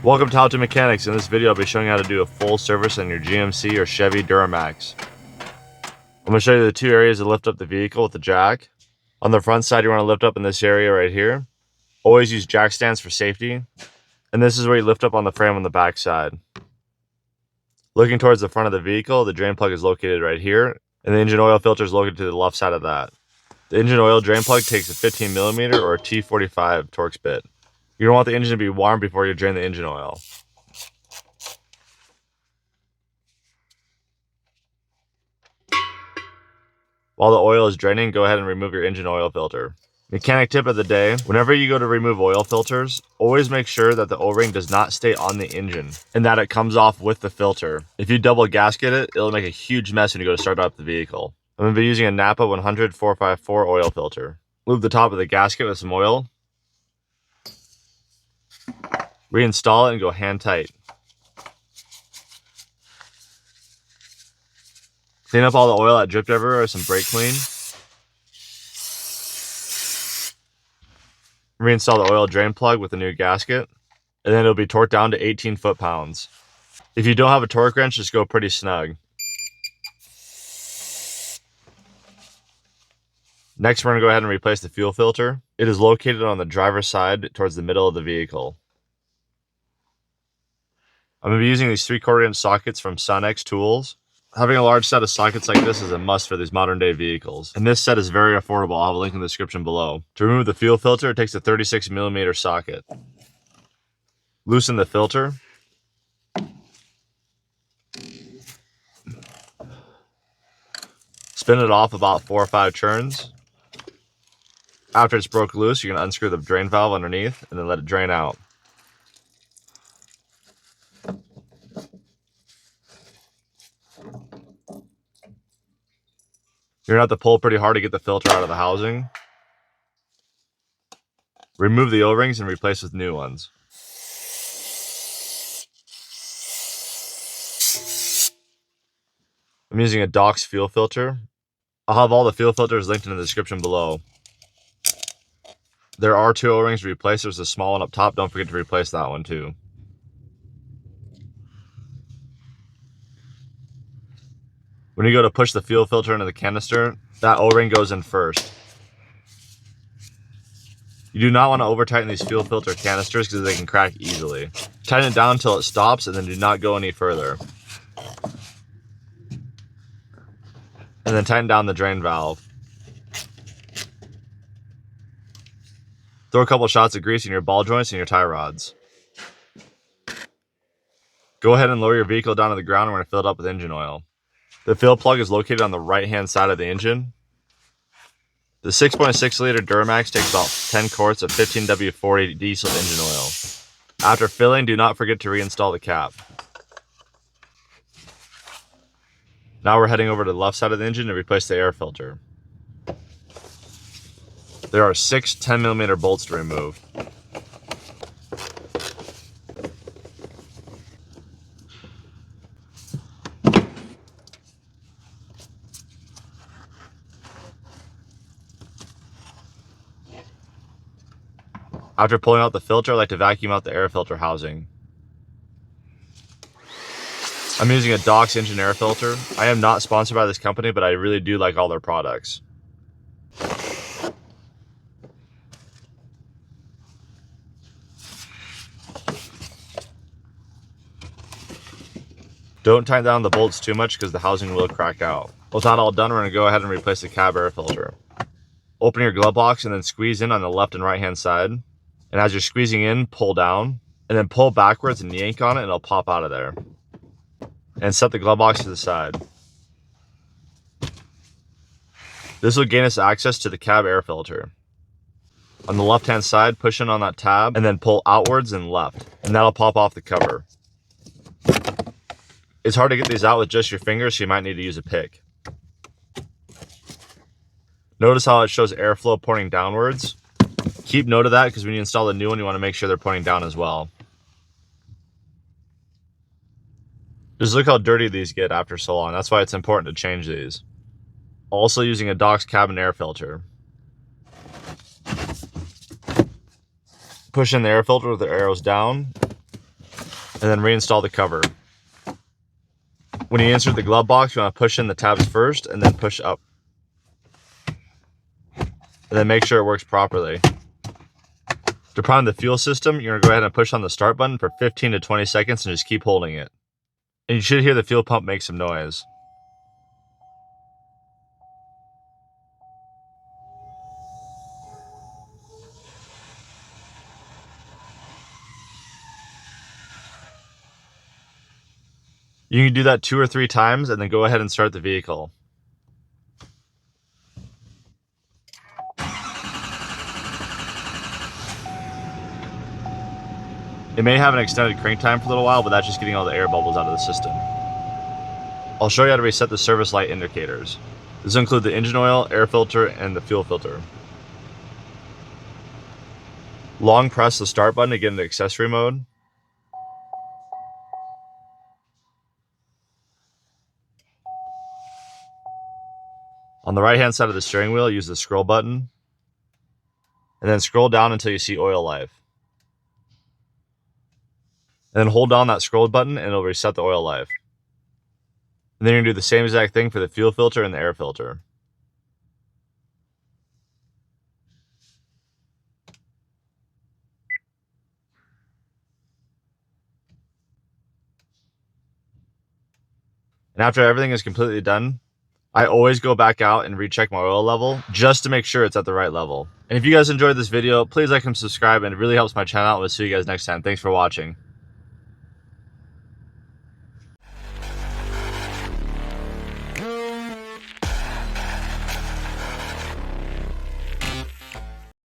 Welcome to How To Mechanics. In this video, I'll be showing you how to do a full service on your GMC or Chevy Duramax. I'm going to show you the two areas to lift up the vehicle with the jack. On the front side, you want to lift up in this area right here. Always use jack stands for safety. And this is where you lift up on the frame on the back side. Looking towards the front of the vehicle, the drain plug is located right here, and the engine oil filter is located to the left side of that. The engine oil drain plug takes a 15mm or a T45 Torx bit. You don't want the engine to be warm before you drain the engine oil. While the oil is draining, go ahead and remove your engine oil filter. Mechanic tip of the day: whenever you go to remove oil filters, always make sure that the O-ring does not stay on the engine and that it comes off with the filter. If you double gasket it, it'll make a huge mess when you go to start up the vehicle. I'm going to be using a Napa 100 454 oil filter. Lube the top of the gasket with some oil. Reinstall it and go hand tight. Clean up all the oil that dripped everywhere with some brake clean. Reinstall the oil drain plug with a new gasket, and then it'll be torqued down to 18 foot-pounds. If you don't have a torque wrench, just go pretty snug. Next, we're going to go ahead and replace the fuel filter. It is located on the driver's side towards the middle of the vehicle. I'm going to be using these 3/4 inch sockets from Sunex tools. Having a large set of sockets like this is a must for these modern day vehicles. And this set is very affordable. I'll have a link in the description below. To remove the fuel filter, it takes a 36mm socket. Loosen the filter. Spin it off about 4 or 5 turns. After it's broke loose, you're going to unscrew the drain valve underneath and then let it drain out. You're going to have to pull pretty hard to get the filter out of the housing. Remove the O-rings and replace with new ones. I'm using a Dox fuel filter. I'll have all the fuel filters linked in the description below. There are 2 O-rings to replace. There's a small one up top. Don't forget to replace that one too. When you go to push the fuel filter into the canister, that O-ring goes in first. You do not want to over tighten these fuel filter canisters because they can crack easily. Tighten it down until it stops and then do not go any further. And then tighten down the drain valve. Throw a couple shots of grease in your ball joints and your tie rods. Go ahead and lower your vehicle down to the ground and we're going to fill it up with engine oil. The fill plug is located on the right-hand side of the engine. The 6.6 liter Duramax takes about 10 quarts of 15W40 diesel engine oil. After filling, do not forget to reinstall the cap. Now we're heading over to the left side of the engine to replace the air filter. There are 6 10mm bolts to remove. After pulling out the filter, I like to vacuum out the air filter housing. I'm using a Dox engine air filter. I am not sponsored by this company, but I really do like all their products. Don't tighten down the bolts too much because the housing will crack out. With that all done, we're going to go ahead and replace the cab air filter. Open your glove box and then squeeze in on the left and right hand side. And as you're squeezing in, pull down, and then pull backwards and yank on it and it'll pop out of there. And set the glove box to the side. This will gain us access to the cab air filter. On the left hand side, push in on that tab and then pull outwards and left, and that'll pop off the cover. It's hard to get these out with just your fingers, so you might need to use a pick. Notice how it shows airflow pointing downwards. Keep note of that because when you install the new one, you want to make sure they're pointing down as well. Just look how dirty these get after so long. That's why it's important to change these. Also using a Dox cabin air filter. Push in the air filter with the arrows down and then reinstall the cover. When you insert the glove box, you want to push in the tabs first and then push up. And then make sure it works properly. To prime the fuel system, you're going to go ahead and push on the start button for 15 to 20 seconds and just keep holding it. And you should hear the fuel pump make some noise. You can do that 2 or 3 times and then go ahead and start the vehicle. It may have an extended crank time for a little while, but that's just getting all the air bubbles out of the system. I'll show you how to reset the service light indicators. This will include the engine oil, air filter, and the fuel filter. Long press the start button to get into accessory mode. On the right hand side of the steering wheel, use the scroll button, and then scroll down until you see oil life. And then hold down that scroll button and it'll reset the oil life. And then you're going to do the same exact thing for the fuel filter and the air filter. And after everything is completely done, I always go back out and recheck my oil level just to make sure it's at the right level. And if you guys enjoyed this video, please like and subscribe, and it really helps my channel out. We'll see you guys next time. Thanks for watching.